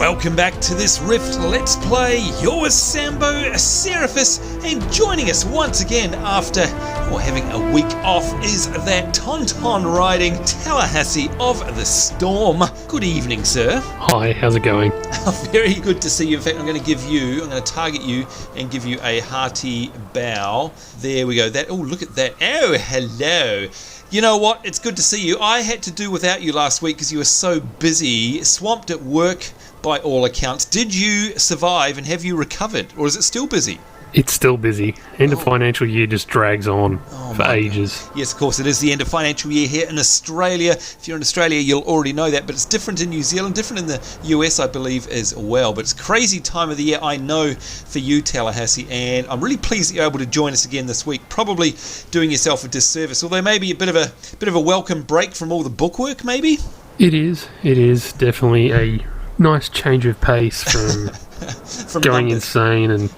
Welcome back to this Rift Let's Play. You're with Sambo, Seraphis, and joining us once again after having a week off is that Tauntaun riding Tallahassee of the Storm. Good evening, sir. Hi, how's it going? Very good to see you. In fact, I'm going to target you and give you a hearty bow. There we go. Look at that. Oh, hello. You know what? It's good to see you. I had to do without you last week because you were so busy, swamped at work by all accounts. Did you survive and have you recovered, or is it still busy? It's still busy. End of financial year just drags on for ages. God. Yes, of course, it is the end of financial year here in Australia. If you're in Australia, you'll already know that, but it's different in New Zealand, different in the US, I believe, as well. But it's a crazy time of the year, I know, for you, Tallahassee, and I'm really pleased that you're able to join us again this week. Probably doing yourself a disservice, although maybe a bit of a welcome break from all the bookwork, maybe? It is definitely a nice change of pace from going insane and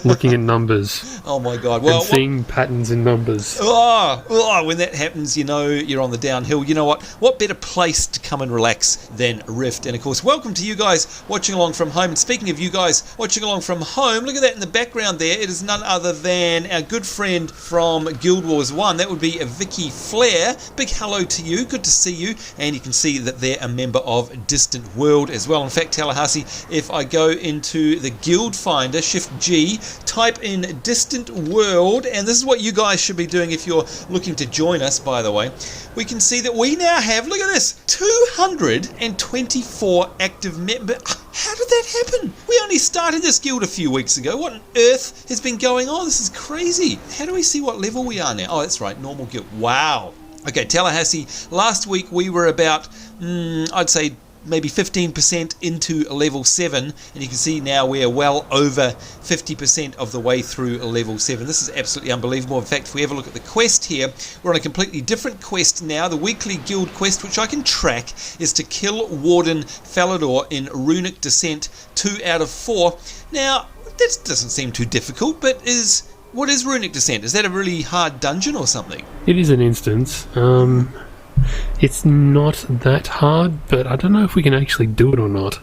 looking at numbers. Oh my God! Well, and seeing patterns in numbers. When that happens, you know you're on the downhill. You know what? What better place to come and relax than Rift? And of course, welcome to you guys watching along from home. And speaking of you guys watching along from home, look at that in the background there. It is none other than our good friend from Guild Wars 1. That would be Vicky Flair. Big hello to you. Good to see you. And you can see that they're a member of Distant World as well. In fact, Tallahassee, if I go into the Guild Finder, Shift G, type in Distant World, and this is what you guys should be doing if you're looking to join us, by the way. We can see that we now have, look at this, 224 active members. How did that happen? We only started this guild a few weeks ago. What on earth has been going on? This is crazy. How do we see what level we are now? Oh, that's right, normal guild. Wow. Okay, Tallahassee, last week we were about, I'd say, maybe 15% into level 7, and you can see now we're well over 50% of the way through level 7. This is absolutely unbelievable. In fact, if we ever look at the quest here, we're on a completely different quest now. The weekly guild quest, which I can track, is to kill Warden Falador in Runic Descent 2 out of 4. Now, that doesn't seem too difficult, but what is Runic Descent? Is that a really hard dungeon or something? It is an instance. It's not that hard, but I don't know if we can actually do it or not.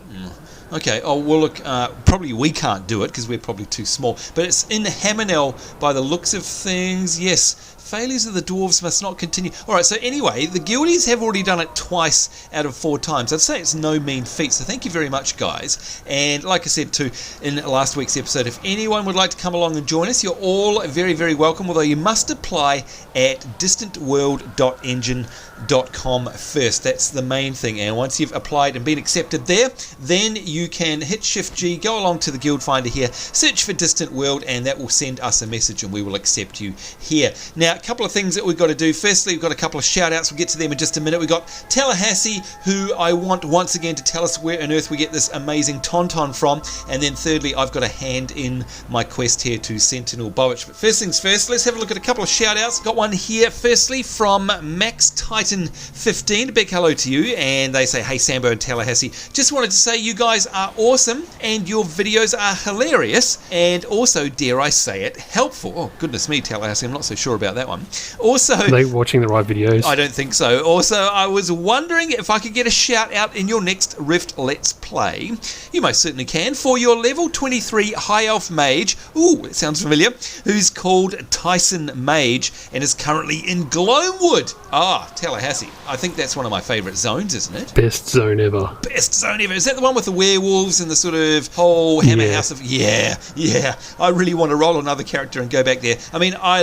Okay, well look, probably we can't do it because we're probably too small, but it's in Hamanel by the looks of things. Yes, failures of the dwarves must not continue. Alright, so anyway, the guildies have already done it twice out of 4 times. I'd say it's no mean feat, so thank you very much, guys. And like I said too in last week's episode, if anyone would like to come along and join us, you're all very, very welcome, although you must apply at distantworld.engine.com first. That's the main thing, and once you've applied and been accepted there, then you can hit Shift G, go along to the guild finder here, search for Distant World, and that will send us a message and we will accept you here. Now, a couple of things that we've got to do. Firstly, we've got a couple of shout outs. We'll get to them in just a minute. We've got Tallahassee, who I want once again to tell us where on earth we get this amazing Tauntaun from, and then thirdly, I've got to hand in my quest here to Sentinel Bowich. But first things first, let's have a look at a couple of shout outs. Got one here firstly from Max Titan 15. A big hello to you, and they say, hey Sambo and Tallahassee, just wanted to say you guys are awesome and your videos are hilarious and also, dare I say it, helpful. Oh goodness me, Tallahassee, I'm not so sure about that one. Also, are they watching the right videos? I don't think so. Also, I was wondering if I could get a shout out in your next Rift Let's Play. You most certainly can, for your level 23 High Elf Mage, ooh, it sounds familiar, who's called Tyson Mage and is currently in Gloamwood. Ah, Tallahassee, I think that's one of my favourite zones, isn't it? Best zone ever. Best zone ever. Is that the one with the werewolves and the sort of whole hammer house of... Yeah. I really want to roll another character and go back there. I mean, I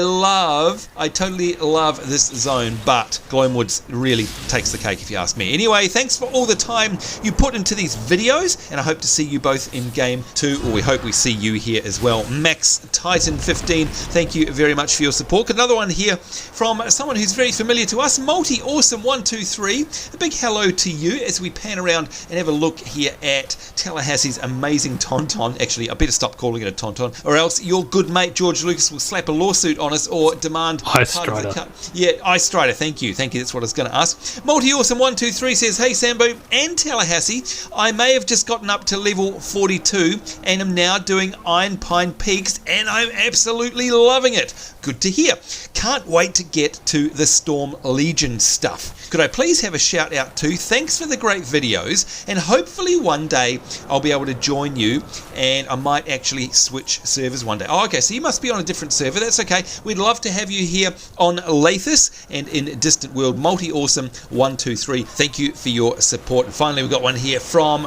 totally love this zone, but Gloamwood really takes the cake if you ask me. Anyway, thanks for all the time you put into these videos, and I hope to see you both in game too, or we hope we see you here as well. Max Titan 15, thank you very much for your support. Another one here from someone who's very familiar to us, Multi Awesome 123. A big hello to you as we pan around and have a look here at Tallahassee's amazing Tauntaun. Actually, I better stop calling it a Tauntaun, or else your good mate George Lucas will slap a lawsuit on us or demand World. Ice Strider. Yeah, Ice Strider, thank you, that's what I was going to ask. Multi-Awesome123 says, hey Sambo and Tallahassee, I may have just gotten up to level 42 and am now doing Iron Pine Peaks and I'm absolutely loving it. Good to hear. Can't wait to get to the Storm Legion stuff. Could I please have a shout out too? Thanks for the great videos, and hopefully one day I'll be able to join you, and I might actually switch servers one day. Oh, okay, so you must be on a different server. That's okay. We'd love to have you here on Lathis and in Distant World. Multi-Awesome123. Thank you for your support. And finally, we've got one here from,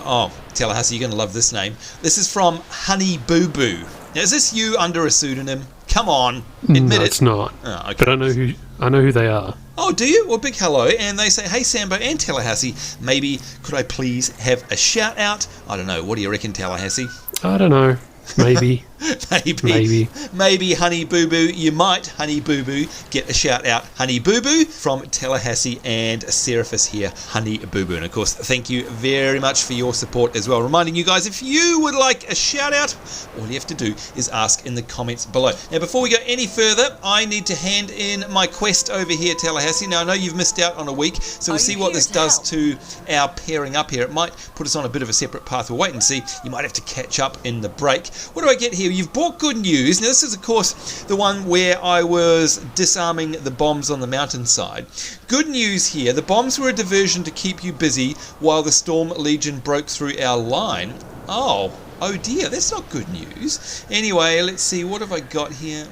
Tallahassee, you're going to love this name. This is from Honey Boo Boo. Now, is this you under a pseudonym? Come on, admit it. It's not. Oh, okay. But I know who they are. Oh, do you? Well, big hello. And they say, hey, Sambo and Tallahassee, maybe could I please have a shout out? I don't know. What do you reckon, Tallahassee? I don't know. Maybe. Maybe Honey Boo Boo. You might, Honey Boo Boo, get a shout out. Honey Boo Boo from Tallahassee and Seraphis here. Honey Boo Boo. And of course, thank you very much for your support as well. Reminding you guys, if you would like a shout out, all you have to do is ask in the comments below. Now, before we go any further, I need to hand in my quest over here, Tallahassee. Now, I know you've missed out on a week, so we'll see what this does to our pairing up here. It might put us on a bit of a separate path. We'll wait and see. You might have to catch up in the break. What do I get here? You've bought good news. Now, this is, of course, the one where I was disarming the bombs on the mountainside. Good news here. The bombs were a diversion to keep you busy while the Storm Legion broke through our line. Oh dear, that's not good news. Anyway, let's see. What have I got here?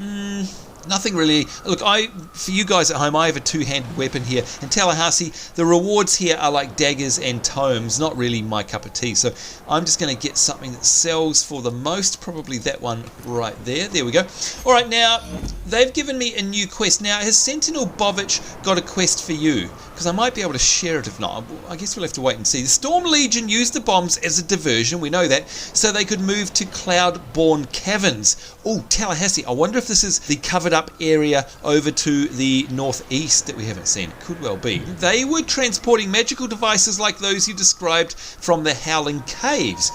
Nothing really. Look, for you guys at home, I have a two-handed weapon here. In Tallahassee, the rewards here are like daggers and tomes, not really my cup of tea. So I'm just going to get something that sells for the most, probably that one right there. There we go. All right, now, they've given me a new quest. Now, has Sentinel Bovich got a quest for you? Because I might be able to share it if not. I guess we'll have to wait and see. The Storm Legion used the bombs as a diversion, we know that, so they could move to Cloudbourne Caverns. Oh, Tallahassee, I wonder if this is the covered up area over to the northeast that we haven't seen. It could well be. They were transporting magical devices like those you described from the Howling Caves.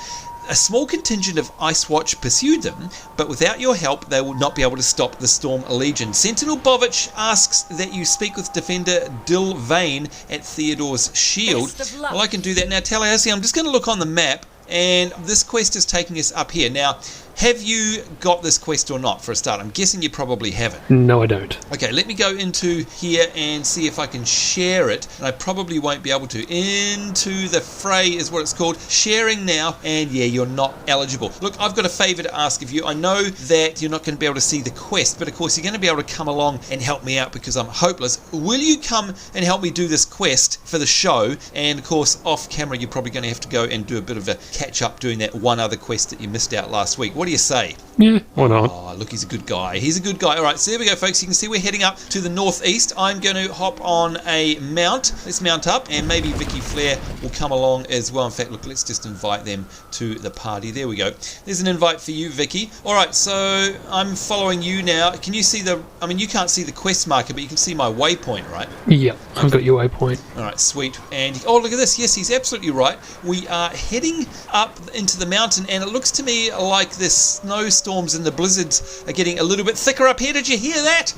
A small contingent of Ice Watch pursued them, but without your help they would not be able to stop the Storm Legion. Sentinel Bovich asks that you speak with Defender Dilvane at Theodore's Shield. Well, I can do that now. Tallahassee, I'm just going to look on the map, and this quest is taking us up here. Now, have you got this quest or not, for a start? I'm guessing you probably haven't. No, I don't. Okay, let me go into here and see if I can share it. And I probably won't be able to. Into the fray is what it's called. Sharing now, and yeah, you're not eligible. Look, I've got a favour to ask of you. I know that you're not going to be able to see the quest, but of course you're going to be able to come along and help me out because I'm hopeless. Will you come and help me do this quest for the show? And of course, off camera, you're probably going to have to go and do a bit of a catch up doing that one other quest that you missed out last week. What do you say? Yeah, why not? Oh, look, he's a good guy. He's a good guy. All right, so there we go, folks. You can see we're heading up to the northeast. I'm going to hop on a mount. Let's mount up, and maybe Vicky Flair will come along as well. In fact, look, let's just invite them to the party. There we go. There's an invite for you, Vicky. All right, so I'm following you now. Can you see the... I mean, you can't see the quest marker, but you can see my waypoint, right? Yeah, I've got your waypoint. All right, sweet. And, oh, look at this. Yes, he's absolutely right. We are heading up into the mountain, and it looks to me like the snowstorms and the blizzards are getting a little bit thicker up here. Did you hear that?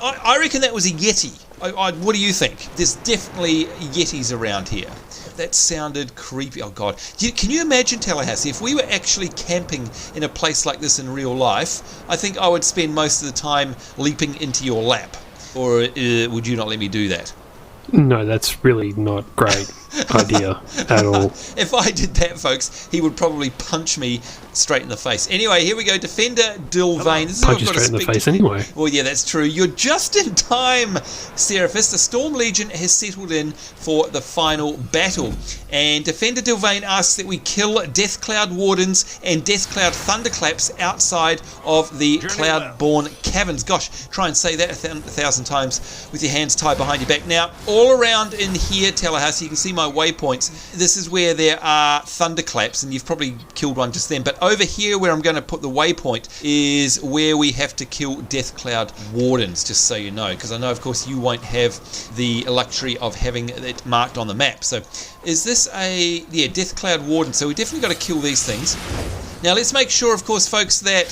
I reckon that was a Yeti. What do you think? There's definitely Yetis around here. That sounded creepy. Oh, God. Can you imagine, Tallahassee, if we were actually camping in a place like this in real life, I think I would spend most of the time leaping into your lap. Or would you not let me do that? No, that's really not great idea at all. If I did that, folks, he would probably punch me straight in the face. Anyway, here we go. Defender Dilvane. Punch you straight in the face anyway. Well, yeah, that's true. You're just in time, Seraphis. The Storm Legion has settled in for the final battle. And Defender Dilvane asks that we kill Death Cloud Wardens and Death Cloud Thunderclaps outside of the Cloudbourne Caverns. Gosh, try and say that a thousand times with your hands tied behind your back. Now, all around in here, Tallahassee, you can see my waypoints. This is where there are thunderclaps, and you've probably killed one just then. But over here, where I'm going to put the waypoint, is where we have to kill Death Cloud Wardens, just so you know. Because I know, of course, you won't have the luxury of having it marked on the map. So, is this a... yeah, Death Cloud Warden. So we definitely got to kill these things. Now, let's make sure, of course, folks, that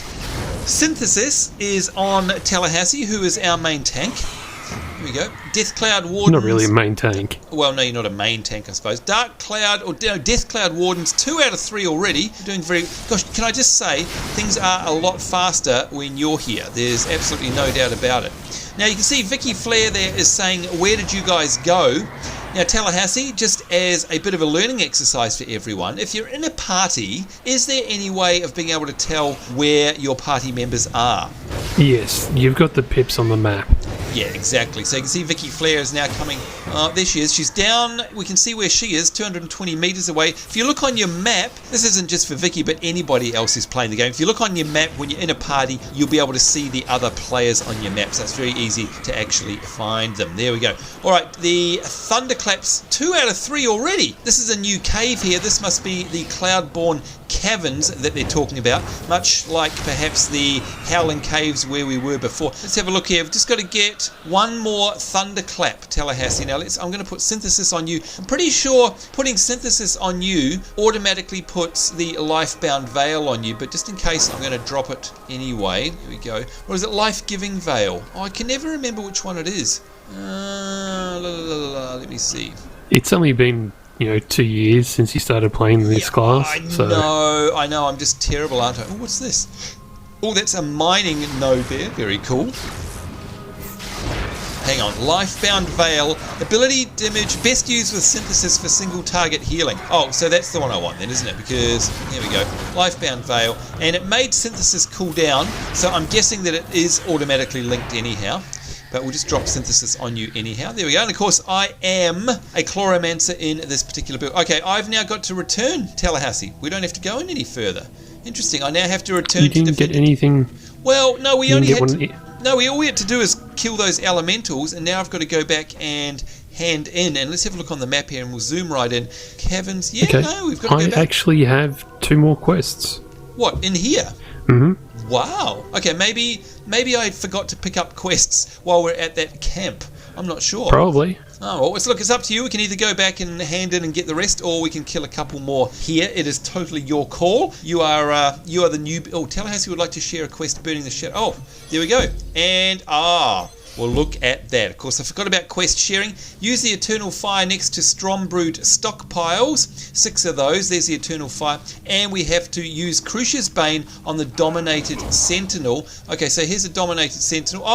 Synthesis is on Tallahassee, who is our main tank. Here we go. Death Cloud Wardens. Not really a main tank. Well, no, you're not a main tank, I suppose. Dark Cloud, or Death Cloud Wardens, 2 out of 3 already. Doing very... Gosh, can I just say, things are a lot faster when you're here. There's absolutely no doubt about it. Now, you can see Vicky Flair there is saying, where did you guys go? Now, Tallahassee, just as a bit of a learning exercise for everyone, if you're in a party, is there any way of being able to tell where your party members are? Yes, you've got the pips on the map. Yeah, exactly. So you can see Vicky Flair is now coming. There she is. She's down. We can see where she is, 220 metres away. If you look on your map, this isn't just for Vicky, but anybody else who's playing the game. If you look on your map, when you're in a party, you'll be able to see the other players on your map. So it's very easy to actually find them. There we go. All right, the Thunderclaps, 2 out of 3 already. This is a new cave here. This must be the Cloudbourne Caverns that they're talking about, much like perhaps the Howling Caves where we were before. Let's have a look here. We've just got to get one more Thunderclap, Tallahassee. Now I'm going to put Synthesis on you. I'm pretty sure putting Synthesis on you automatically puts the Lifebound Veil on you, but just in case, I'm going to drop it anyway. Here we go. Or is it Life-Giving Veil? Oh, I can never remember which one it is. Let me see. It's only been 2 years since you started playing this class. I know, I'm just terrible, aren't I? Oh, what's this? Oh, that's a mining node there. Very cool. Hang on. Lifebound Veil. Ability damage best used with Synthesis for single target healing. Oh, so that's the one I want then, isn't it? Because, here we go. Lifebound Veil. And it made Synthesis cool down, so I'm guessing that it is automatically linked anyhow. But we'll just drop Synthesis on you anyhow. There we go. And of course, I am a Chloromancer in this particular build. Okay, I've now got to return Tallahassee. We don't have to go in any further. Interesting. I now have to return. You didn't get anything. Well, no, we only had to. No, all we had to do is kill those elementals, and now I've got to go back and hand in. And let's have a look on the map here, and we'll zoom right in. Caverns. Yeah, okay. No, we've got to go back. I actually have 2 more quests. What, in here? Mm-hmm. Wow. Okay, maybe I forgot to pick up quests while we're at that camp. I'm not sure. Probably. Oh, well, look, it's up to you. We can either go back and hand in and get the rest, or we can kill a couple more here. It is totally your call. You are the new... Oh, Tallahassee would like to share a quest, Burning the Shadow. Oh, there we go. And, well, look at that. Of course, I forgot about quest sharing. Use the Eternal Fire next to Strombrewed stockpiles. 6 of those. There's the Eternal Fire. And we have to use Crucia's Bane on the Dominated Sentinel. Okay, so here's a Dominated Sentinel.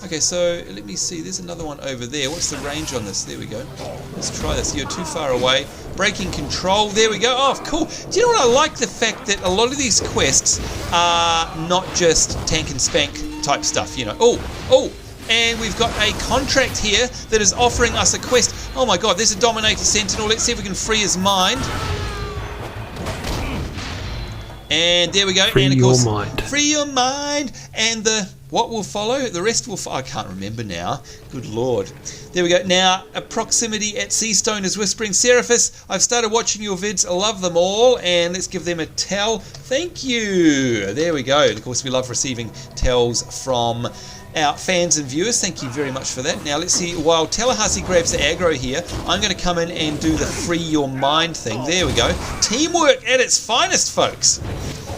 Okay, so let me see. There's another one over there. What's the range on this? There we go. Let's try this. You're too far away. Breaking control. There we go. Oh, cool. Do you know what I like? The fact that a lot of these quests are not just tank and spank type stuff, Oh, and we've got a contract here that is offering us a quest. Oh my god, there's a Dominated Sentinel. Let's see if we can free his mind. And there we go. Free and of your course, mind. Free your mind. And what will follow? The rest will follow. I can't remember now. Good lord. There we go. Now, a proximity at Seastone is whispering, Seraphis, I've started watching your vids. I love them all. And let's give them a tell. Thank you. There we go. And of course, we love receiving tells from our fans and viewers. Thank you very much for that. Now, let's see. While Tallahassee grabs the aggro here, I'm going to come in and do the free your mind thing. There we go. Teamwork at its finest, folks.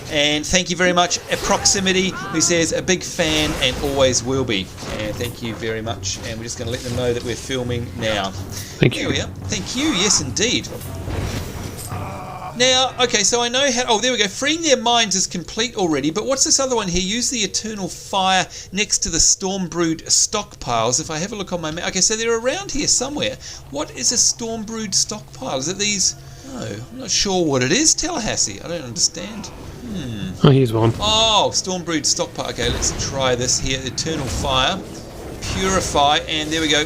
And thank you very much, Proximity, who says a big fan and always will be. And thank you very much. And we're just going to let them know that we're filming now. Thank you. There we are. Thank you. Yes, indeed. Now, okay, so I know how... Oh, there we go. Freeing their minds is complete already, but what's this other one here? Use the Eternal Fire next to the Stormbrewed stockpiles. If I have a look on my map... Okay, so they're around here somewhere. What is a Stormbrewed stockpile? Is it these... No, I'm not sure what it is, Tallahassee. I don't understand. Oh, here's one. Oh, Stormbrewed stockpile. Okay, let's try this here. Eternal Fire. Purify, and there we go.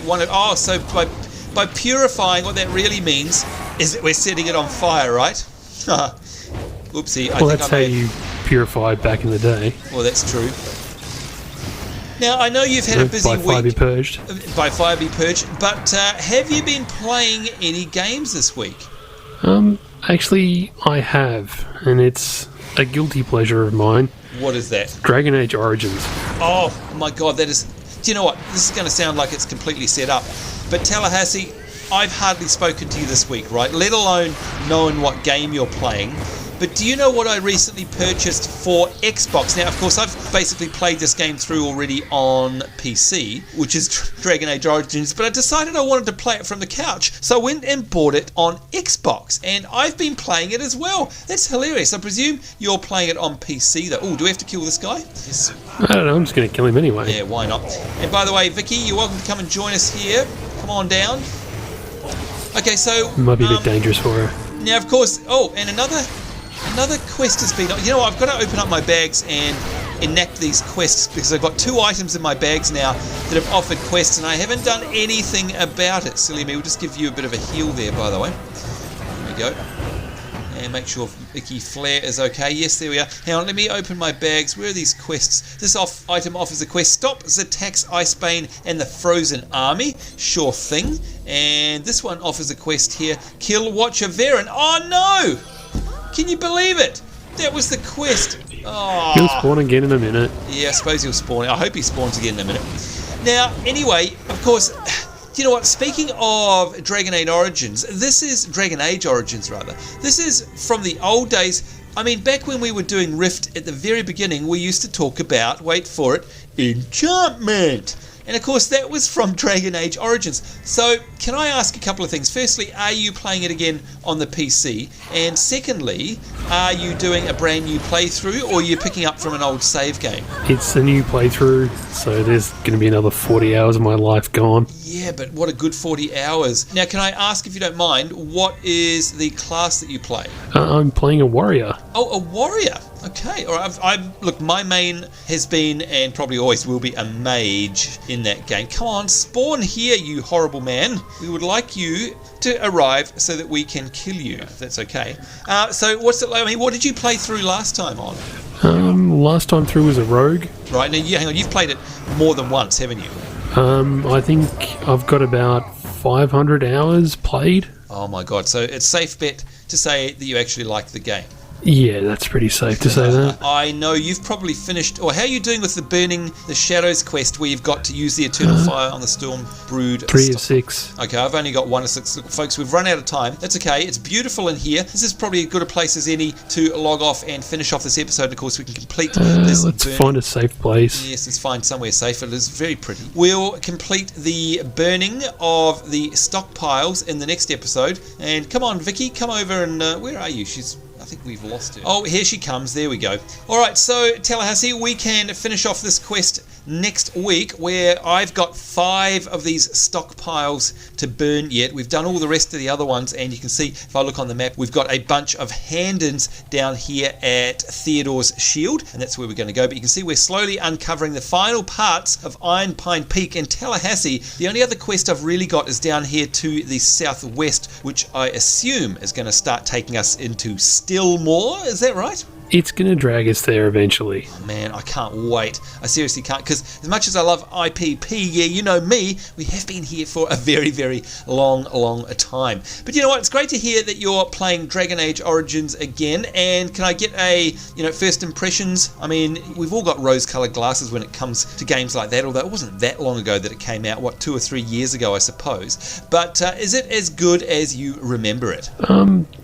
So by purifying, what that really means is that we're setting it on fire, right? Oopsie. Well, that's how you purified back in the day. Well, that's true. Now, I know you've had a busy week. By fire be purged. By fire be purged. But have you been playing any games this week? Actually, I have. And it's a guilty pleasure of mine. What is that? Dragon Age Origins. Oh, my God. That is... Do you know what? This is going to sound like it's completely set up. But Tallahassee, I've hardly spoken to you this week, right? Let alone knowing what game you're playing. But do you know what I recently purchased for Xbox? Now, of course, I've basically played this game through already on PC, which is Dragon Age Origins, but I decided I wanted to play it from the couch, so I went and bought it on Xbox, and I've been playing it as well. That's hilarious. I presume you're playing it on PC, though. Oh, do we have to kill this guy? Yes. I don't know, I'm just going to kill him anyway. Yeah, why not? And by the way, Vicky, you're welcome to come and join us here. Come on down. Okay, so... Might be a bit dangerous for her. Now, of course... Oh, and another quest has been... You know, I've got to open up my bags and enact these quests, because I've got 2 items in my bags now that have offered quests, and I haven't done anything about it. Silly me. We'll just give you a bit of a heal there, by the way. There we go. And make sure Vicky Flair is okay. Yes, there we are. Hang on, let me open my bags. Where are these quests? This item offers a quest. Stop Zatak's Icebane and the Frozen Army. Sure thing. And this one offers a quest here. Kill Watcher Varen. Oh, no! Can you believe it? That was the quest. Oh. He'll spawn again in a minute. Yeah, I suppose he'll spawn. I hope he spawns again in a minute. Now, anyway, of course... You know what, speaking of Dragon Age Origins, this is Dragon Age Origins rather. This is from the old days. I mean, back when we were doing Rift at the very beginning, we used to talk about, wait for it, enchantment. And of course, that was from Dragon Age Origins. So, can I ask a couple of things? Firstly, are you playing it again on the PC? And secondly, are you doing a brand new playthrough, or are you picking up from an old save game? It's a new playthrough, so there's going to be another 40 hours of my life gone. Yeah, but what a good 40 hours. Now, can I ask, if you don't mind, what is the class that you play? I'm playing a warrior. Oh, a warrior. Okay, all right. Look, my main has been, and probably always will be, a mage in that game. Come on, spawn here, you horrible man. We would like you to arrive so that we can kill you, if that's okay. So, what's it like? I mean, what did you play through last time on? Last time through was a rogue. Right, now, hang on, you've played it more than once, haven't you? I think I've got about 500 hours played. Oh my god, so it's safe bet to say that you actually like the game. Yeah, that's pretty safe to say that. I know you've probably finished... Or how are you doing with the Burning the Shadows quest, where you've got to use the Eternal Fire on the Storm Brood? 3 of 6. Okay, I've only got 1 of 6. Look, folks, we've run out of time. That's okay. It's beautiful in here. This is probably as good a place as any to log off and finish off this episode. And of course, we can complete this. Let's find a safe place. Yes, let's find somewhere safe. It is very pretty. We'll complete the burning of the stockpiles in the next episode. And come on, Vicky, come over and... where are you? I think we've lost her. Oh, here she comes. There we go. All right, so Tallahassee, we can finish off this quest next week, where I've got 5 of these stockpiles to burn yet. We've done all the rest of the other ones, and you can see, if I look on the map, we've got a bunch of hand-ins down here at Theodore's Shield, and that's where we're going to go. But you can see we're slowly uncovering the final parts of Iron Pine Peak and Tallahassee. The only other quest I've really got is down here to the southwest, which I assume is going to start taking us into still more. Is that right? It's going to drag us there eventually. Oh man, I can't wait. I seriously can't, because as much as I love IPP, yeah, you know me, we have been here for a very, very long time. But you know what? It's great to hear that you're playing Dragon Age Origins again. And can I get a, first impressions? I mean, we've all got rose-coloured glasses when it comes to games like that, although it wasn't that long ago that it came out, 2 or 3 years ago, I suppose. But is it as good as you remember it?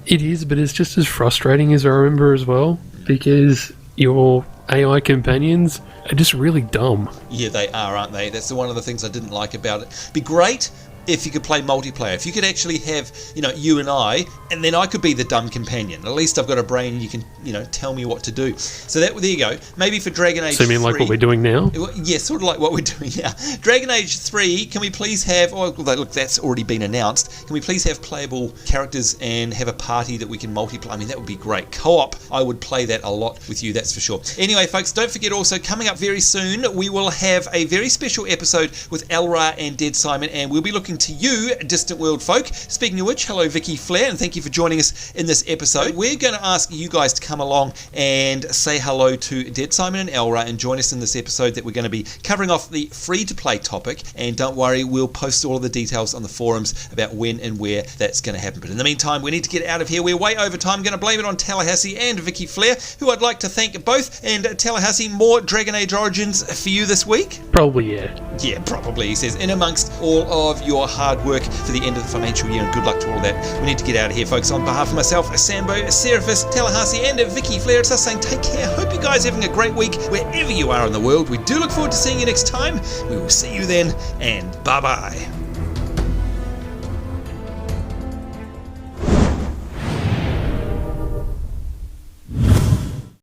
It is, but it's just as frustrating as I remember as well, because your AI companions are just really dumb. Yeah, they are, aren't they? That's one of the things I didn't like about it. Be great if you could play multiplayer. If you could actually have, you and I, and then I could be the dumb companion. At least I've got a brain and you can, tell me what to do. So there you go. Maybe for Dragon Age 3... So you mean like what we're doing now? Yeah, sort of like what we're doing now. Dragon Age 3, can we please have... Oh, look, that's already been announced. Can we please have playable characters and have a party that we can multiply? I mean, that would be great. Co-op, I would play that a lot with you, that's for sure. Anyway, folks, don't forget also, coming up very soon, we will have a very special episode with Elra and Dead Simon, and we'll be looking to you, Distant World folk. Speaking of which, hello Vicky Flair, and thank you for joining us in this episode. We're going to ask you guys to come along and say hello to Dead Simon and Elra and join us in this episode that we're going to be covering off the free-to-play topic. And don't worry, we'll post all of the details on the forums about when and where that's going to happen. But in the meantime, we need to get out of here. We're way over time. I'm going to blame it on Tallahassee and Vicky Flair, who I'd like to thank both. And Tallahassee, more Dragon Age Origins for you this week? Probably, yeah. Yeah, probably, he says, in amongst all of your your hard work for the end of the financial year, and good luck to all of that. We need to get out of here, folks. On behalf of myself, Sambo, Seraphis, Tallahassee, and Vicky Flair, it's us saying take care. Hope you guys are having a great week wherever you are in the world. We do look forward to seeing you next time. We will see you then, and bye-bye.